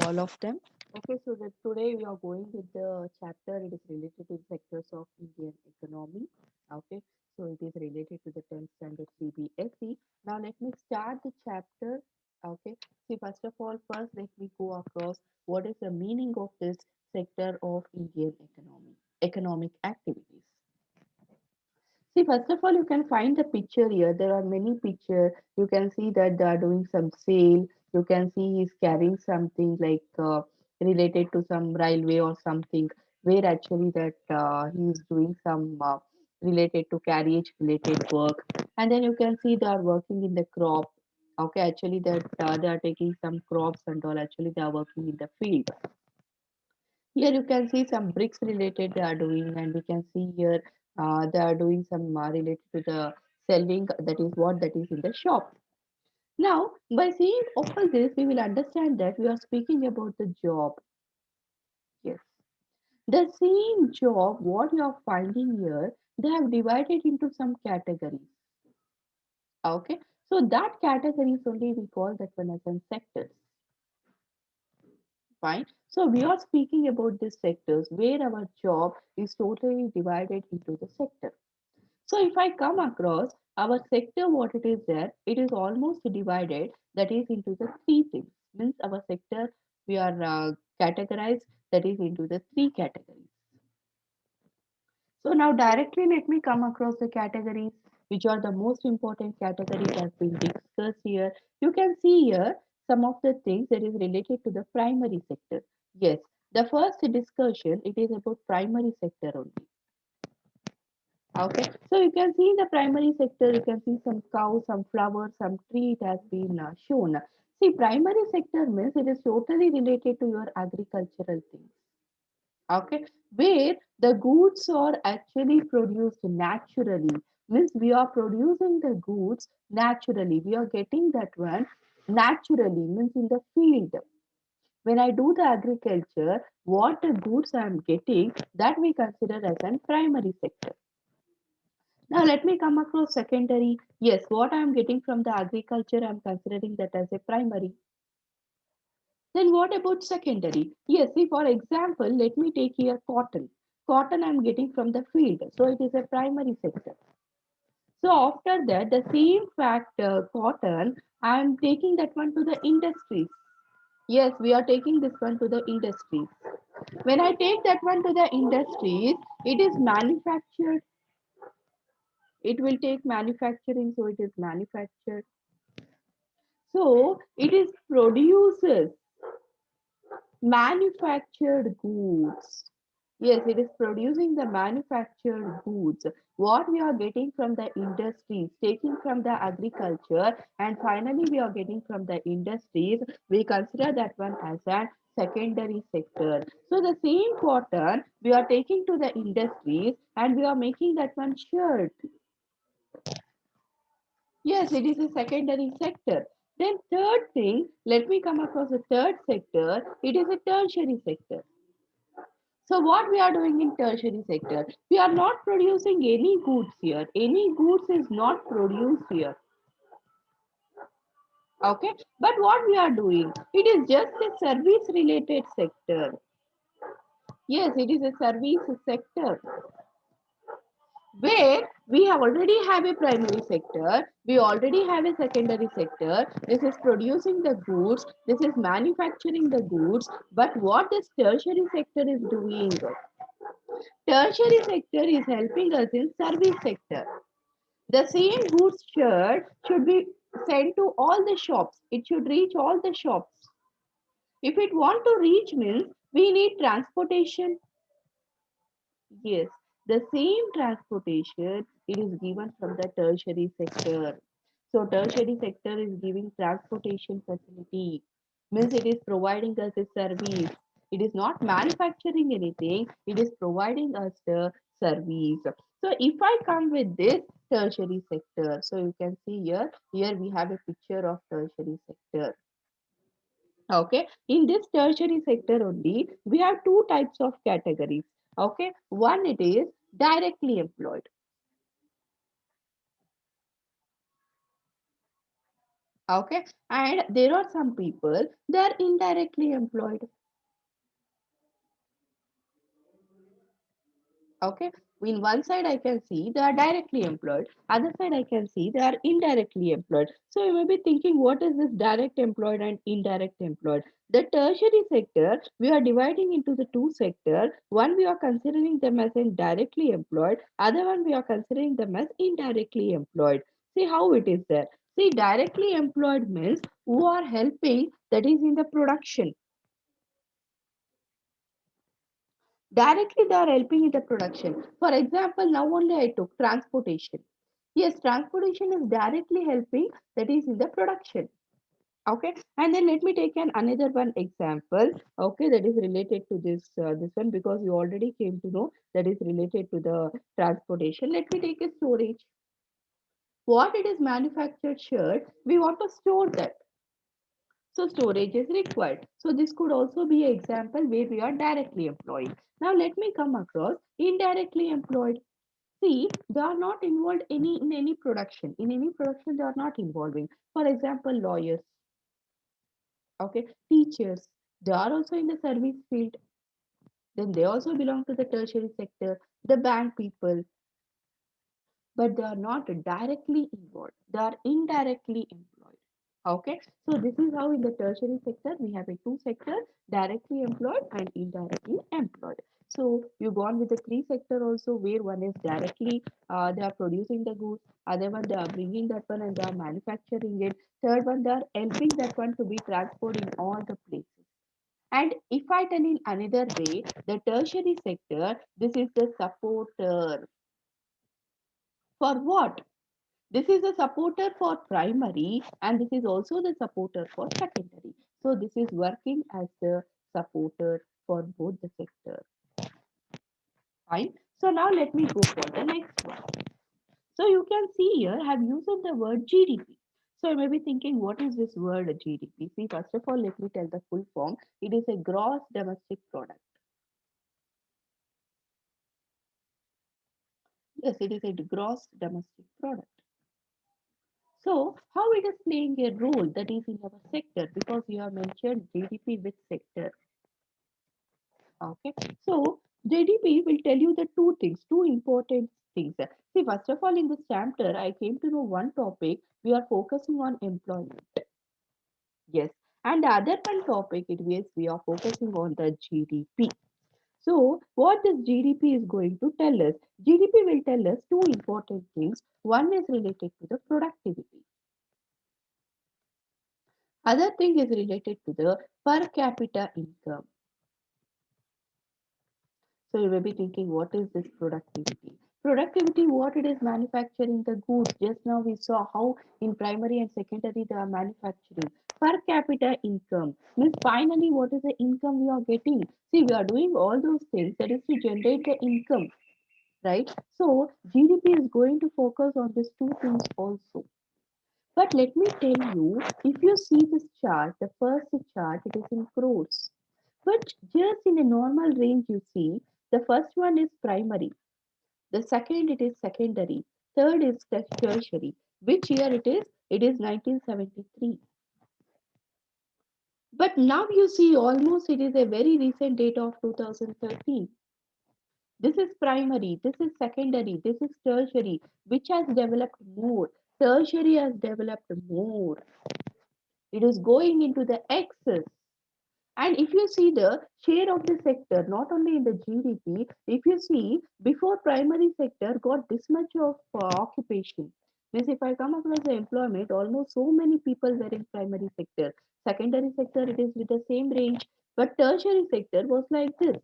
all of them. Okay, so today we are going with the chapter. It is related to sectors of Indian economy. Okay, so it is related to the 10th standard CBSE. Now let me start the chapter. Okay, see first of all, first let me go across what is the meaning of this sector of Indian economy, economic activities. See, first of all, you can find the picture here. There are many pictures. You can see that they are doing some sale. You can see he's carrying something like related to some railway or something, where actually that he is doing some related to carriage related work. And then you can see they are working in the crop. Okay, actually that they are taking some crops and all. Actually, they are working in the field. Here you can see some bricks related they are doing, and we can see here they are doing some related to the selling. That is what that is in the shop. Now, by seeing all this, we will understand that we are speaking about the job. Yes, the same job. What you are finding here, they have divided into some categories. Okay, so that categories only we call that one as in sectors. Fine. So we are speaking about these sectors where our job is totally divided into the sector. So if I come across our sector, what it is there, it is almost divided that is into the three things. Means our sector we are categorized that is into the three categories. So now directly let me come across the categories which are the most important categories that have been discussed here. You can see here some of the things that is related to the primary sector. Yes, the first discussion it is about primary sector only. Okay, so you can see in the primary sector, you can see some cow, some flowers, some tree it has been shown. See, primary sector means it is totally related to your agricultural things. Okay, where the goods are actually produced naturally means we are producing the goods naturally. We are getting that one naturally means in the field. When I do the agriculture, what the goods I am getting that we consider as a primary sector. Now let me come across secondary. Yes, what I am getting from the agriculture, I am considering that as a primary. Then what about secondary? Yes, see for example, let me take here cotton. Cotton I am getting from the field, so it is a primary sector. So after that, the same fact cotton, I am taking that one to the industries. Yes, we are taking this one to the industries. When I take that one to the industries, it is manufactured. It will take manufacturing, so it is manufactured. So it is produces manufactured goods. Yes, it is producing the manufactured goods. What we are getting from the industries, taking from the agriculture, and finally we are getting from the industries, we consider that one as a secondary sector. So the same cotton we are taking to the industries and we are making that one shirt. Yes, it is a secondary sector. Then third thing, let me come across the third sector. It is a tertiary sector. So what we are doing in tertiary sector? We are not producing any goods here. Any goods is not produced here. Okay. But what we are doing? It is just a service related sector. Yes, it is a service sector. Where we have already have a primary sector, we already have a secondary sector. This is producing the goods, this is manufacturing the goods. But what this tertiary sector is doing? Tertiary sector is helping us in service sector. The same goods should be sent to all the shops. It should reach all the shops. If it want to reach means we need transportation. Yes, the same transportation it is given from the tertiary sector. So tertiary sector is giving transportation facility. Means it is providing us a service. It is not manufacturing anything, it is providing us the service. So if I come with this tertiary sector, so you can see here we have a picture of tertiary sector. Okay, in this tertiary sector only we have two types of categories. Okay, one it is directly employed. Okay, and there are some people they are indirectly employed. Okay, in one side I can see they are directly employed, other side I can see they are indirectly employed. So you may be thinking, what is this direct employed and indirect employed? The tertiary sector we are dividing into the two sectors. One we are considering them as in directly employed, other one we are considering them as indirectly employed. See how it is there. See, directly employed means who are helping, that is in the production. Directly they are helping in the production. For example, now only I took transportation. Yes, transportation is directly helping, that is in the production. Okay, and then let me take an another one example. Okay, that is related to this one, because you already came to know that is related to the transportation. Let me take a storage. What it is manufactured shirt, we want to store that. So storage is required. So this could also be an example where we are directly employed. Now let me come across indirectly employed. See, they are not involved in any production. In any production, they are not involving. For example, lawyers, okay, teachers, they are also in the service field. Then they also belong to the tertiary sector. The bank people, but they are not directly involved. They are indirectly employed. Okay, so this is how in the tertiary sector we have a two sector, directly employed and indirectly employed. So you go on with the three sector also, where one is directly they are producing the goods, other one they are bringing that one and they are manufacturing it, third one they are helping that one to be transported in all the places. And if I tell in another way, the tertiary sector, this is the supporter for what? This is a supporter for primary and this is also the supporter for secondary. So this is working as the supporter for both the sector. Fine. So now let me go for the next one. So you can see here I have used the word GDP. So you may be thinking, what is this word GDP? See, first of all, let me tell the full form. It is a gross domestic product. Yes, it is a gross domestic product. So, how it is playing a role, that is in our sector, because you have mentioned GDP with sector. Okay, so GDP will tell you the two things, two important things. See, first of all, in this chapter, I came to know one topic. We are focusing on employment. Yes, and the other one topic it is we are focusing on the GDP. So, what this GDP is going to tell us? GDP will tell us two important things. One is related to the productivity. Other thing is related to the per capita income. So you may be thinking, what is this productivity? Productivity, what it is manufacturing the goods. Just now we saw how in primary and secondary they are manufacturing. Per capita income means finally what is the income we are getting? See, we are doing all those things that is to generate the income, right? So GDP is going to focus on these two things also. But let me tell you, if you see this chart, the first chart, it is in crores. But just in a normal range, you see, the first one is primary, the second it is secondary, third is tertiary. Which year it is? It is 1973. But now you see almost it is a very recent data of 2013. This is primary, this is secondary, this is tertiary. Which has developed more? Tertiary has developed more. It is going into the excess. And if you see the share of the sector, not only in the GDP, if you see before primary sector got this much of occupation, means if I come across the employment, almost so many people were in primary sector. Secondary sector, it is with the same range, but tertiary sector was like this.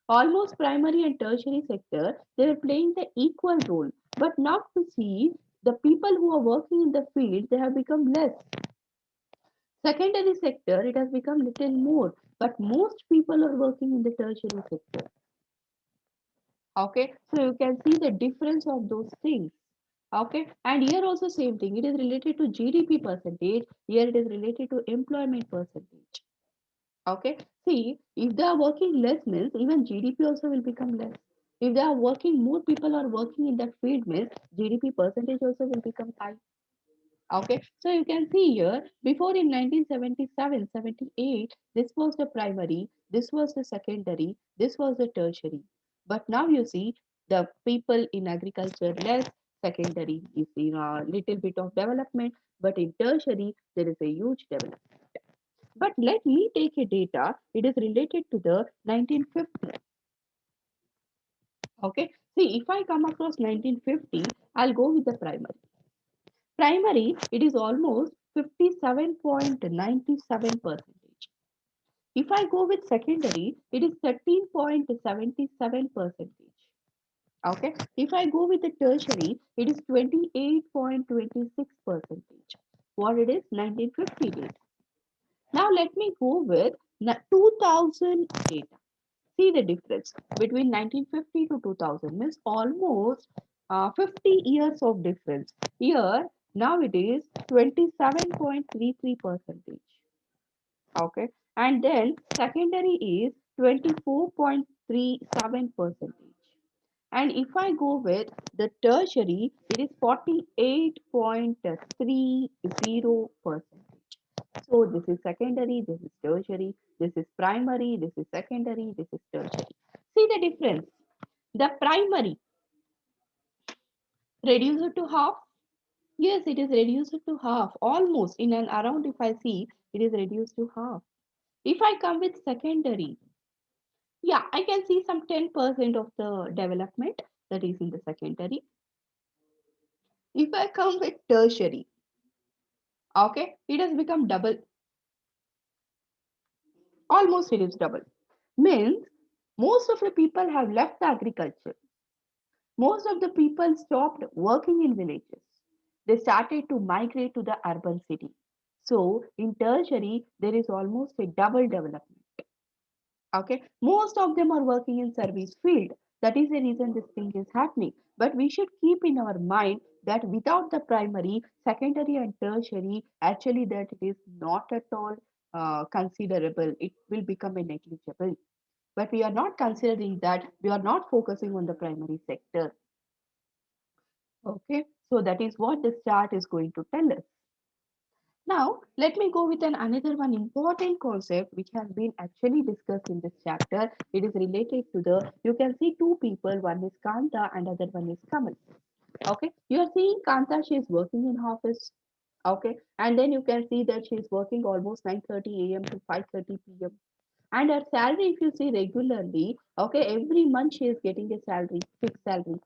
Almost primary and tertiary sector, they were playing the equal role. But now to see the people who are working in the field, they have become less. Secondary sector, it has become little more, but most people are working in the tertiary sector. Okay, so you can see the difference of those things. Okay, and here also same thing. It is related to GDP percentage. Here it is related to employment percentage. Okay, see, if they are working less means even GDP also will become less. If they are working, more people are working in that field means GDP percentage also will become high. Okay, so you can see here before in 1977 78, this was the primary, this was the secondary, this was the tertiary. But now you see the people in agriculture less, secondary is in a little bit of development, but in tertiary there is a huge development. But let me take a data, it is related to the 1950. Okay, see if I come across 1950, I'll go with the primary. Primary, it is almost 57.97%. If I go with secondary, it is 13.77%. Okay. If I go with the tertiary, it is 28.26%. What it is? 1950 data. Now let me go with 2000 data. See the difference between 1950 to 2000 means almost 50 years of difference. Here now it is 27.33 percentage. Okay, and then secondary is 24.37 percentage. And if I go with the tertiary, it is 48.30 percentage. So this is secondary, this is tertiary, this is primary, this is secondary, this is tertiary. See the difference. The primary reduced to half. Yes, it is reduced to half. Almost in and around if I see, it is reduced to half. If I come with secondary, yeah, I can see some 10% of the development that is in the secondary. If I come with tertiary, okay, it has become double. Almost it is double. Means most of the people have left the agriculture. Most of the people stopped working in villages. They started to migrate to the urban city. So in tertiary, there is almost a double development. Okay, most of them are working in service field. That is the reason this thing is happening. But we should keep in our mind that without the primary, secondary, and tertiary, actually that it is not at all considerable. It will become a negligible. But we are not considering that. We are not focusing on the primary sector. Okay, so that is what this chart is going to tell us. Now, let me go with another one important concept which has been actually discussed in this chapter. It is related to the, you can see two people, one is Kanta and other one is Kamal. Okay, you are seeing Kanta, she is working in office. Okay, and then you can see that she is working almost 9:30 a.m. to 5:30 p.m. And her salary, if you see regularly, okay, every month she is getting a salary, fixed salary.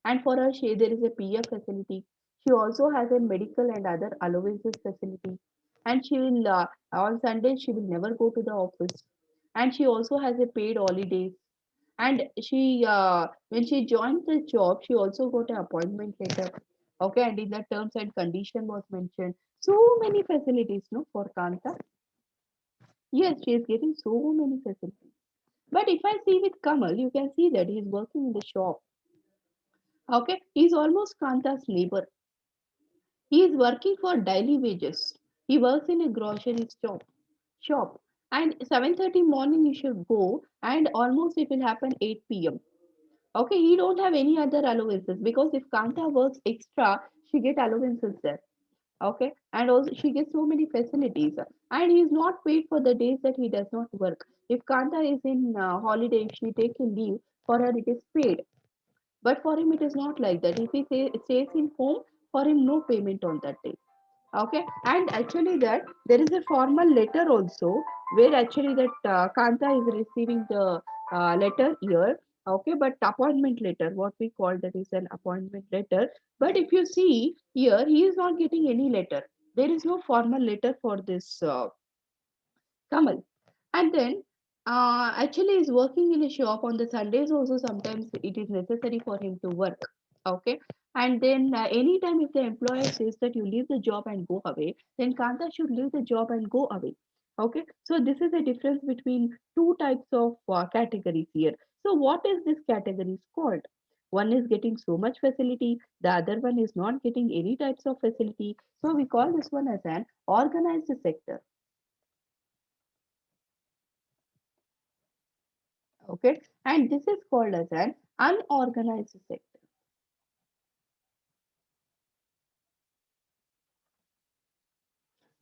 And for her, there is a PF facility. She also has a medical and other allowances facility. And she will, on Sundays, she will never go to the office. And she also has a paid holidays. And when she joined the job, she also got an appointment letter. Okay, and in the terms and condition was mentioned. So many facilities, no, for Kanta. Yes, she is getting so many facilities. But if I see with Kamal, you can see that he is working in the shop. Okay, he is almost Kanta's neighbor. He is working for daily wages. He works in a grocery shop. And 7:30 morning you should go and almost it will happen 8 p.m. Okay, he don't have any other allowances because if Kanta works extra, she get allowances there. Okay, and also she gets so many facilities and he is not paid for the days that he does not work. If Kanta is in holiday, if she take a leave, for her it is paid. But for him, it is not like that. If he stays in home, for him, no payment on that day. Okay, and actually, that there is a formal letter also where actually that Kanta is receiving the letter here. Okay, but appointment letter, what we call that is an appointment letter. But if you see here, he is not getting any letter. There is no formal letter for this Kamal. And then actually is working in a shop on the Sundays also sometimes it is necessary for him to work. Okay. And then anytime if the employer says that you leave the job and go away, then Kanta should leave the job and go away. Okay. So this is the difference between two types of categories here. So what is this categories called? One is getting so much facility, the other one is not getting any types of facility. So we call this one as an organized sector. Okay, and this is called as an unorganized sector.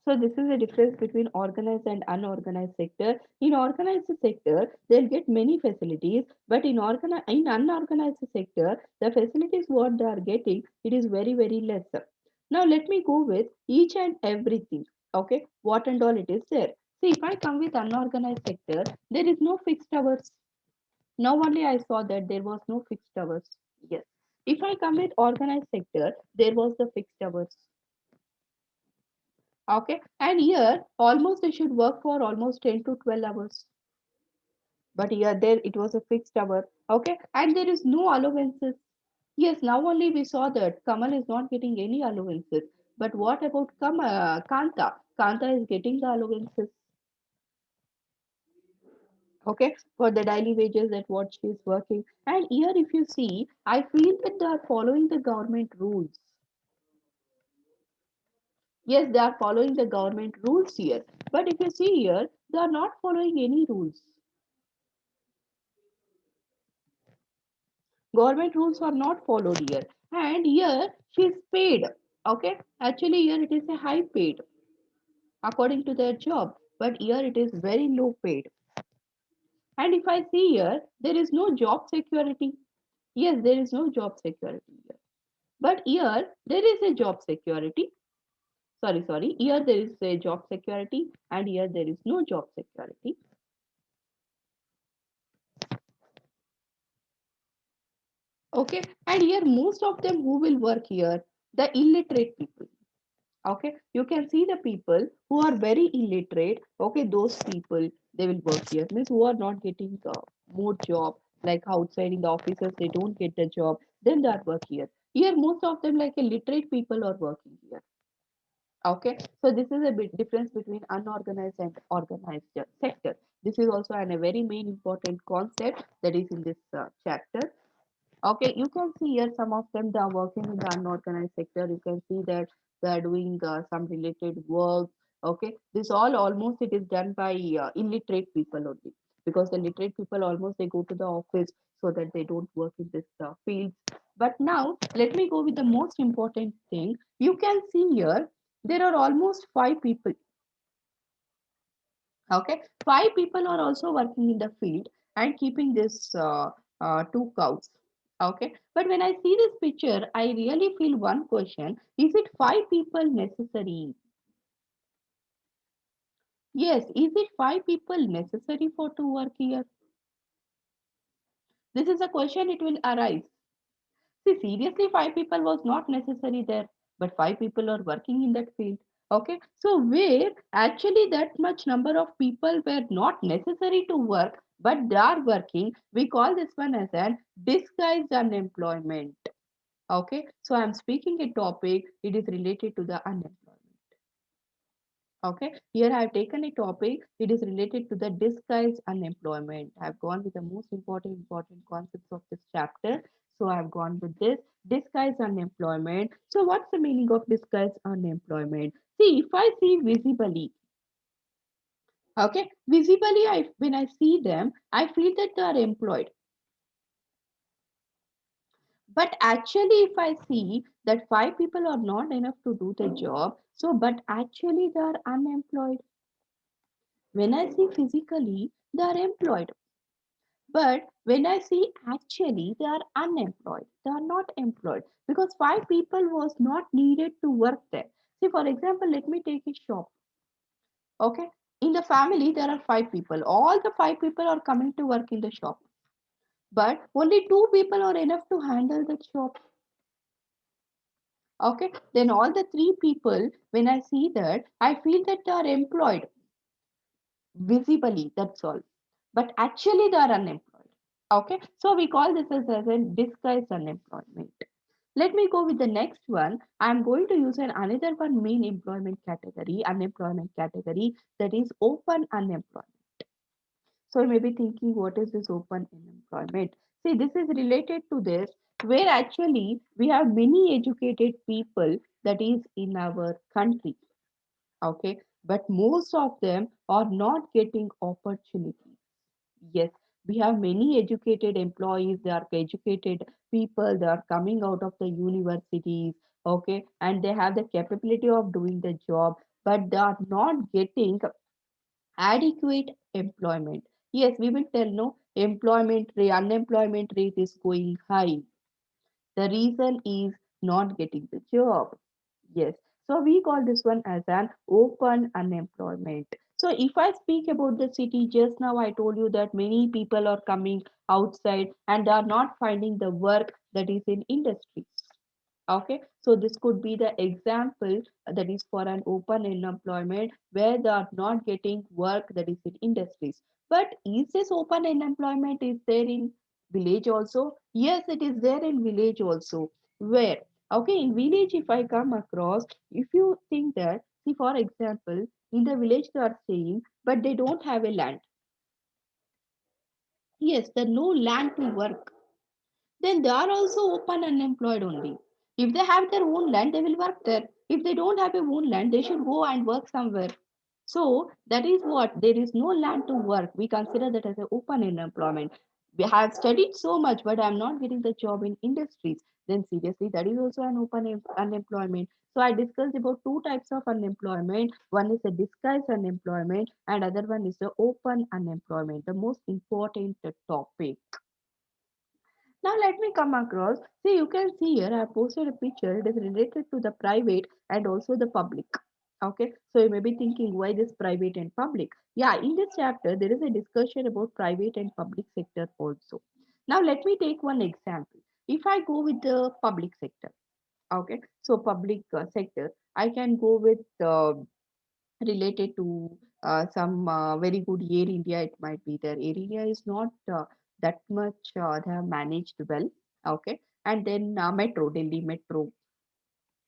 So this is the difference between organized and unorganized sector. In organized sector, they'll get many facilities, but in unorganized sector, the facilities what they are getting, it is very very less. Now let me go with each and everything. Okay, what and all it is there. See, if I come with unorganized sector, there is no fixed hours. Now only I saw that there was no fixed hours. Yes. If I come with organized sector, there was the fixed hours. Okay, and here almost they should work for almost 10 to 12 hours. But here there it was a fixed hour. Okay, and there is no allowances. Yes, now only we saw that Kamal is not getting any allowances. But what about Kanta? Kanta is getting the allowances. Okay, for the daily wages at what she is working. And here, if you see, I feel that they are following the government rules. Yes, they are following the government rules here. But if you see here, they are not following any rules. Government rules are not followed here. And here she is paid. Okay, actually, here it is a high paid according to their job, but here it is very low paid. And if I see here, there is no job security. Yes, there is no job security here. But here there is a job security. Sorry, here there is a job security, and here there is no job security. Okay, and here most of them who will work here, the illiterate people. Okay, you can see the people who are very illiterate. Okay, those people they will work here. Means who are not getting more job, like outside in the offices they don't get the job, then they are work here. Here most of them like a literate people are working here. Okay, so this is a bit difference between unorganized and organized sector. This is also a very main important concept that is in this chapter. Okay, you can see here some of them they are working in the unorganized sector. You can see that they are doing some related work. Okay, this all almost it is done by illiterate people only, because the literate people almost they go to the office so that they don't work in this field. But now let me go with the most important thing. You can see here there are almost five people. Okay, five people are also working in the field and keeping this two cows. Okay, but when I see this picture I really feel one question: is it five people necessary? Yes, is it five people necessary for to work here? This is a question it will arise. See, seriously, five people was not necessary there, but five people are working in that field. Okay, so where actually that much number of people were not necessary to work, but they are working, we call this one as an disguised unemployment. Okay, so I'm speaking a topic, it is related to the unemployment. Okay, here I have taken a topic, it is related to the disguised unemployment. I have gone with the most important concepts of this chapter. So I have gone with this disguised unemployment. So what's the meaning of disguised unemployment? See, if I see visibly, okay, visibly when I see them, I feel that they are employed. But actually, if I see that five people are not enough to do the job, so but actually they are unemployed. When I see physically, they are employed. But when I see actually, they are unemployed. They are not employed because five people was not needed to work there. See, for example, let me take a shop. Okay. In the family, there are five people. All the five people are coming to work in the shop. But only two people are enough to handle the shop. Okay. Then all the three people, when I see that, I feel that they are employed visibly. That's all. But actually, they are unemployed. Okay, so we call this as a disguised unemployment. Let me go with the next one. I'm going to use another one main unemployment category, that is open unemployment. So you may be thinking, what is this open unemployment? See, this is related to this, where actually we have many educated people that is in our country. Okay, but most of them are not getting opportunities. Yes, we have many educated employees, they are educated people, they are coming out of the universities, okay, and they have the capability of doing the job, but they are not getting adequate employment. Yes, we will tell no employment rate, unemployment rate is going high. The reason is not getting the job. Yes. So we call this one as an open unemployment. So if I speak about the city, just now I told you that many people are coming outside and are not finding the work that is in industries. Okay, so this could be the example that is for an open unemployment where they are not getting work that is in industries. But is this open unemployment is there in village also? Yes, it is there in village also. Where? Okay, in village, if I come across, if you think that, see, for example, in the village they are staying, but they don't have a land. Yes, there no land to work, then they are also open unemployed only. If they have their own land, they will work there. If they don't have a own land, they should go and work somewhere. So that is what there is no land to work. We consider that as an open unemployment. We have studied so much, but I'm not getting the job in industries. Then seriously, that is also an open unemployment. So I discussed about two types of unemployment. One is a disguised unemployment, and other one is the open unemployment. The most important topic. Now let me come across. See, you can see here I have posted a picture. It is related to the private and also the public. Okay, so you may be thinking why this private and public? Yeah, in this chapter there is a discussion about private and public sector also. Now let me take one example. If I go with the public sector, okay, so public sector, I can go with related to some very good Air India. It might be there. Air India is not that much they have managed well. Okay, and then Metro, Delhi Metro.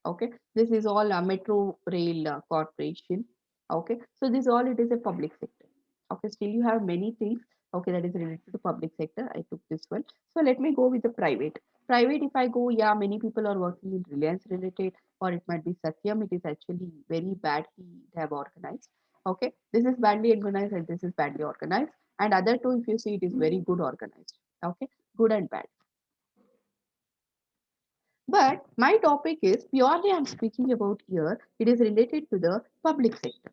Okay, this is all Metro Rail Corporation. Okay, so this all it is a public sector. Okay, still you have many things. Okay, that is related to public sector. I took this one. So let me go with the private. Private, if I go, yeah, many people are working in Reliance related, or it might be Satyam. It is actually very badly they have organized. Okay, this is badly organized and this is badly organized. And other two, if you see, it is very good organized. Okay, good and bad. But my topic is purely I'm speaking about here, it is related to the public sector.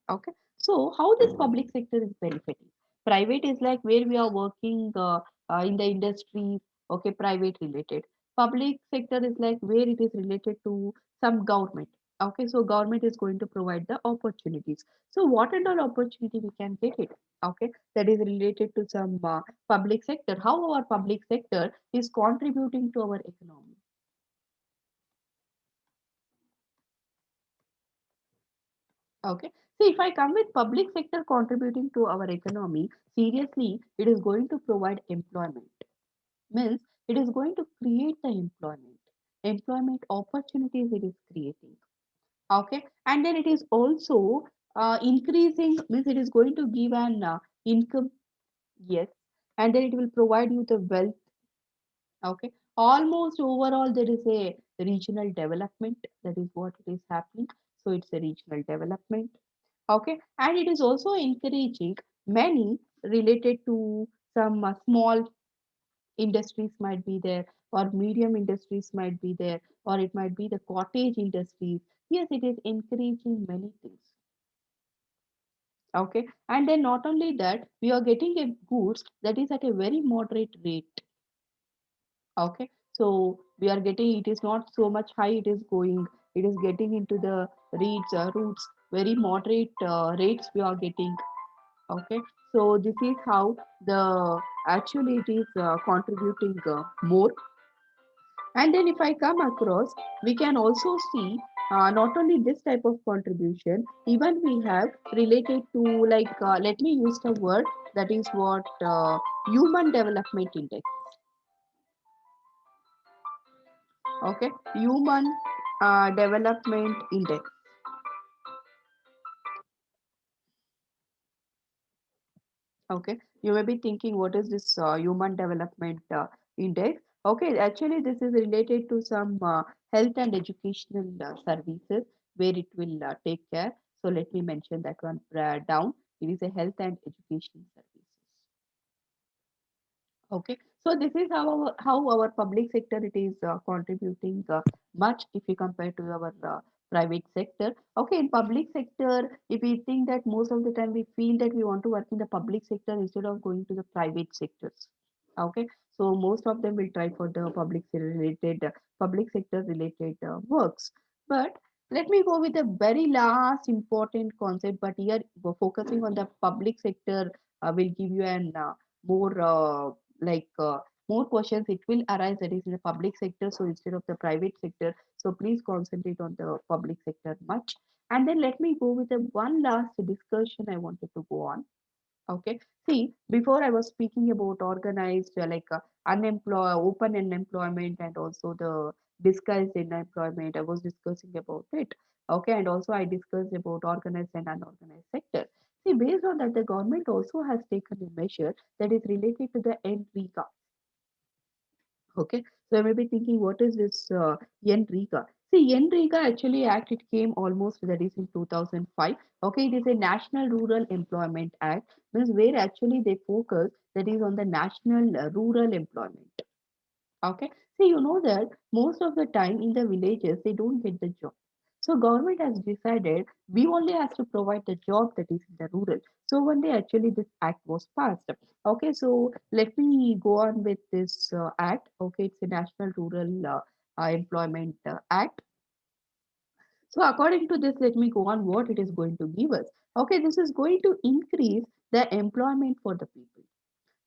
Okay. So, how this public sector is benefiting? Private is like where we are working in the industry, okay, private related. Public sector is like where it is related to some government. Okay, so government is going to provide the opportunities. So, what and all opportunity we can get it? Okay, that is related to some public sector. How our public sector is contributing to our economy. Okay. So if I come with public sector contributing to our economy, seriously, it is going to provide employment. Means it is going to create the employment. Employment opportunities it is creating. Okay. And then it is also increasing, means it is going to give an income. Yes. And then it will provide you the wealth. Okay. Almost overall, there is a regional development. That is what it is happening. So it's a regional development. Okay, and it is also encouraging many related to some small industries might be there, or medium industries might be there, or it might be the cottage industries. Yes, it is encouraging many things. Okay, and then not only that, we are getting a goods that is at a very moderate rate. Okay, so we are getting, it is not so much high, it is going, it is getting into the roots, very moderate rates we are getting. Okay, so this is how the actually it is contributing more. And then if I come across, we can also see not only this type of contribution, even we have related to like let me use the word that is what human development index. Okay, human development index. Okay, you may be thinking, what is this human development index? Okay, actually, this is related to some health and educational services where it will take care. So, let me mention that one down. It is a health and education services. Okay, so this is how our public sector it is contributing much if you compare to our private sector. Okay, in public sector, if we think that most of the time we feel that we want to work in the public sector instead of going to the private sectors. Okay, so most of them will try for the public sector related works. But let me go with the very last important concept. But here, focusing on the public sector will give you an more like more questions it will arise that is in the public sector. So instead of the private sector, so please concentrate on the public sector much. And then let me go with the one last discussion I wanted to go on. Okay. See, before I was speaking about organized, open unemployment and also the disguised unemployment. I was discussing about it. Okay. And also I discussed about organized and unorganized sector. See, based on that, the government also has taken a measure that is related to the NREGA. Okay, so I may be thinking, what is this NREGA? See, NREGA actually act it came almost that is in 2005. Okay, it is a National Rural Employment Act, means where actually they focus that is on the national rural employment. Okay. So you know that most of the time in the villages they don't get the job. So government has decided we only has to provide the job that is in the rural. So one day actually this act was passed. Okay, so let me go on with this act. Okay, it's a National Rural Employment Act. So according to this, let me go on what it is going to give us. Okay, this is going to increase the employment for the people,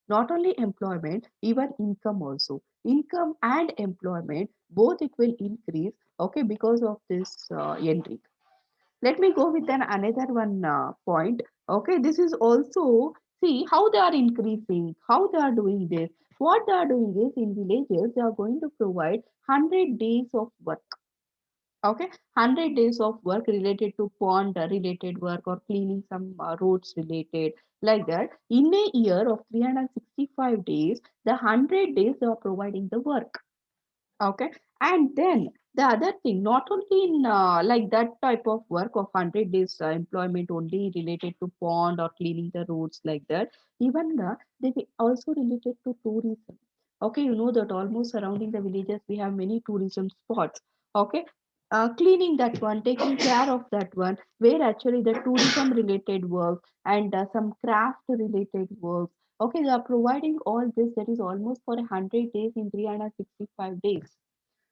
not only employment, even income also. Income and employment, both it will increase, okay, because of this entry. Let me go with an another one point. Okay, this is also, see how they are increasing, how they are doing this. What they are doing is in villages, they are going to provide 100 days of work. Okay, 100 days of work related to pond related work or cleaning some roads related, like that. In a year of 365 days, the 100 days they are providing the work. Okay, and then the other thing, not only in like that type of work of 100 days employment only related to pond or cleaning the roads, like that, even they be also related to tourism. Okay, you know that almost surrounding the villages we have many tourism spots. Okay, cleaning that one, taking care of that one, where actually the tourism related work and some craft related work. Okay, they are providing all this that is almost for 100 days in 365 days.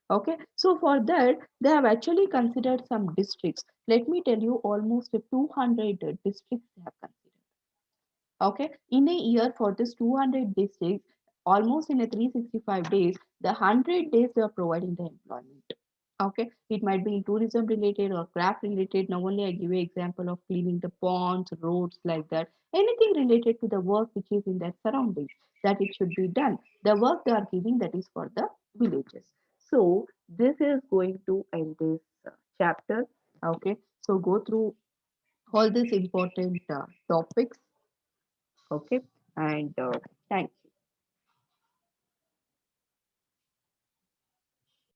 Okay, so for that, they have actually considered some districts. Let me tell you, almost 200 districts they have considered. Okay, in a year for this 200 districts, almost in a 365 days, the 100 days they are providing the employment. Okay, it might be in tourism related or craft related. Now, only I give you example of cleaning the ponds, roads, like that. Anything related to the work which is in their surroundings, that it should be done. The work they are giving that is for the villages. So, this is going to end this chapter. Okay, so go through all these important topics. Okay, and thank you.